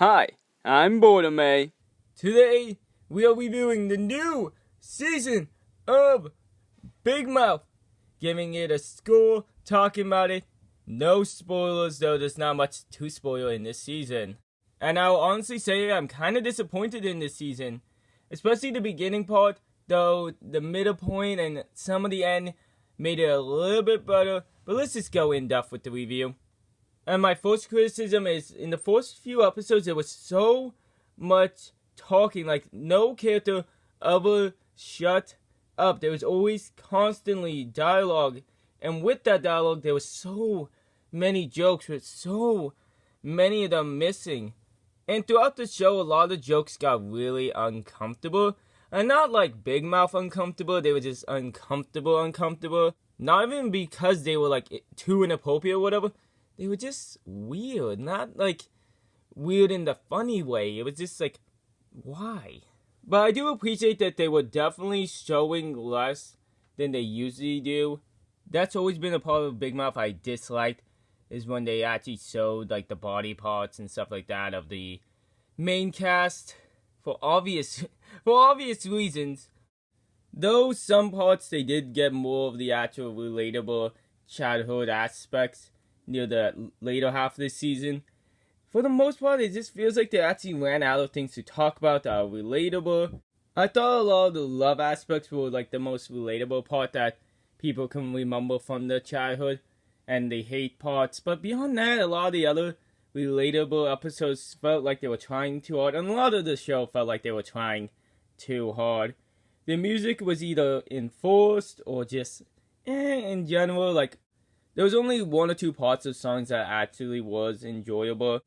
Hi, I'm Birdime. Today, we are reviewing the new season of Big Mouth, giving it a score, talking about it. No spoilers, though there's not much to spoil in this season. And I'll honestly say I'm kind of disappointed in this season, especially the beginning part, though the middle point and some of the end made it a little bit better. But let's just go in depth with the review. And my first criticism is, in the first few episodes, there was so much talking, like no character ever shut up. There was always constantly dialogue, and with that dialogue, there was so many jokes, with so many of them missing. And throughout the show, a lot of jokes got really uncomfortable, and not like Big Mouth uncomfortable. They were just uncomfortable. Not even because they were like too inappropriate or whatever. They were just weird, not like weird in the funny way. It was just like, why? But I do appreciate that they were definitely showing less than they usually do. That's always been a part of Big Mouth I disliked, is when they actually showed like the body parts and stuff like that of the main cast for obvious reasons. Though some parts they did get more of the actual relatable childhood aspects near the later half of the season. For the most part, it just feels like they actually ran out of things to talk about that are relatable. I thought a lot of the love aspects were like the most relatable part that people can remember from their childhood, and the hate parts. But beyond that, a lot of the other relatable episodes felt like they were trying too hard, and a lot of the show felt like they were trying too hard. The music was either enforced or just in general, like there was only one or two parts of songs that actually was enjoyable.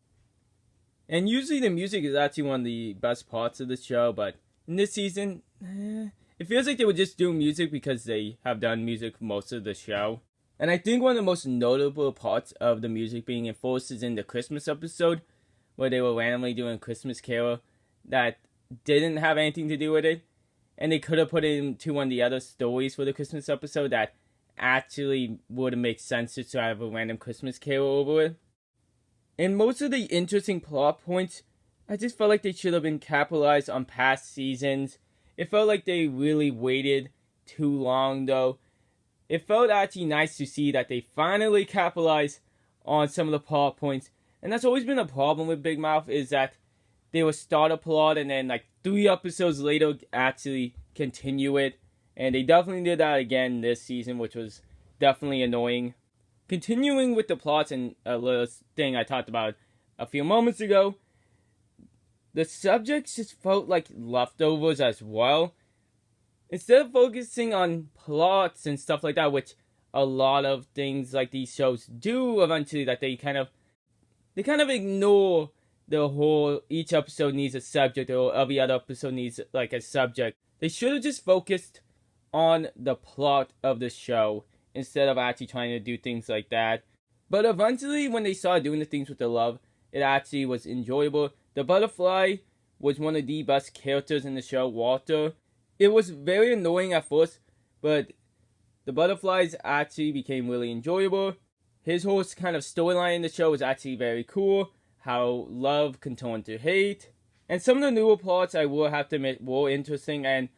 And usually the music is actually one of the best parts of the show, but in this season, it feels like they were just doing music because they have done music most of the show. And I think one of the most notable parts of the music being enforced is in the Christmas episode, where they were randomly doing a Christmas Carol that didn't have anything to do with it. And they could have put it into one of the other stories for the Christmas episode that actually would have made sense to have a random Christmas Carol over it. And most of the interesting plot points, I just felt like they should have been capitalized on past seasons. It felt like they really waited too long, though. It felt actually nice to see that they finally capitalized on some of the plot points. And that's always been a problem with Big Mouth, is that they would start a plot and then like 3 episodes later actually continue it. And they definitely did that again this season, which was definitely annoying. Continuing with the plots and a little thing I talked about a few moments ago, the subjects just felt like leftovers as well. Instead of focusing on plots and stuff like that, which a lot of things like these shows do eventually, that they kind of ignore the whole each episode needs a subject or every other episode needs like a subject. They should have just focused on the plot of the show instead of actually trying to do things like that. But eventually, when they started doing the things with the love, it actually was enjoyable. The butterfly was one of the best characters in the show, Walter. It was very annoying at first, but the butterflies actually became really enjoyable. His whole kind of storyline in the show was actually very cool. How love can turn to hate. And some of the newer plots, I will have to admit, were interesting and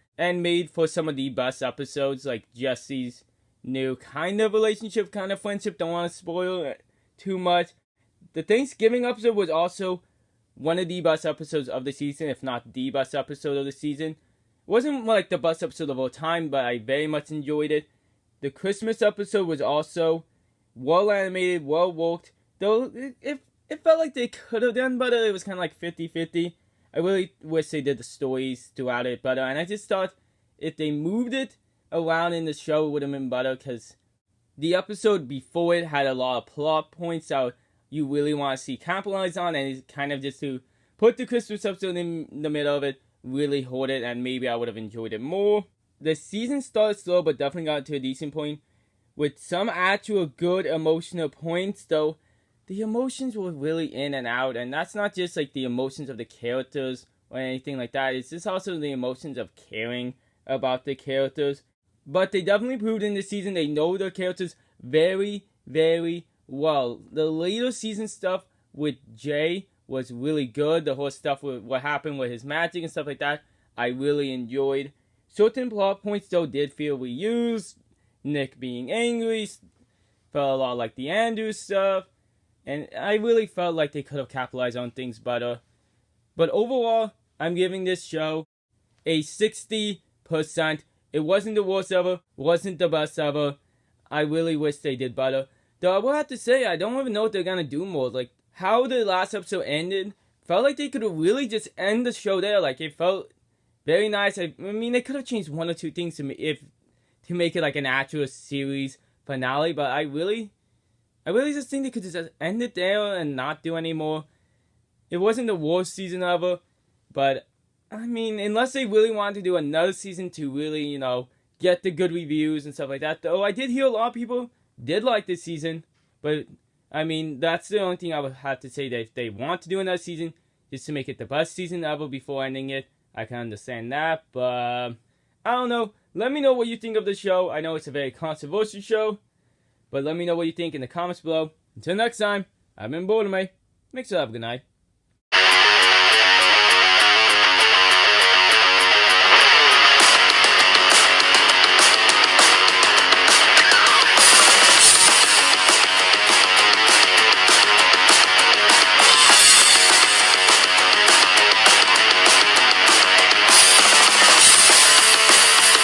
made for some of the best episodes, like Jesse's new kind of relationship, kind of friendship. Don't want to spoil it too much. The Thanksgiving episode was also one of the best episodes of the season, if not the best episode of the season. It wasn't like the best episode of all time, but I very much enjoyed it. The Christmas episode was also well animated, well worked, though it felt like they could have done better. It was kind of like 50-50. I really wish they did the stories throughout it better, and I just thought if they moved it around in the show, it would have been better, because the episode before it had a lot of plot points that you really want to see capitalized on, and it's kind of just to put the Christmas episode in the middle of it really hurt it, and maybe I would have enjoyed it more. The season started slow, but definitely got to a decent point with some actual good emotional points, though the emotions were really in and out, and that's not just like the emotions of the characters or anything like that. It's just also the emotions of caring about the characters. But they definitely proved in this season they know their characters very, very well. The later season stuff with Jay was really good. The whole stuff with what happened with his magic and stuff like that, I really enjoyed. Certain plot points though did feel reused. Nick being angry felt a lot like the Andrew stuff, and I really felt like they could have capitalized on things better. But overall, I'm giving this show a 60%. It wasn't the worst ever, wasn't the best ever. I really wish they did better. Though I will have to say, I don't even know what they're gonna do more. Like, how the last episode ended, felt like they could have really just end the show there. Like, it felt very nice. I mean, they could have changed one or two things to make it like an actual series finale, but I really just think they could just end it there and not do any more. It wasn't the worst season ever, but I mean, unless they really wanted to do another season to really, get the good reviews and stuff like that. Though I did hear a lot of people did like this season, but I mean, that's the only thing I would have to say, that if they want to do another season, just to make it the best season ever before ending it, I can understand that, but I don't know. Let me know what you think of the show. I know it's a very controversial show, but let me know what you think in the comments below. Until next time, I've been Birdime. Make sure you have a good night.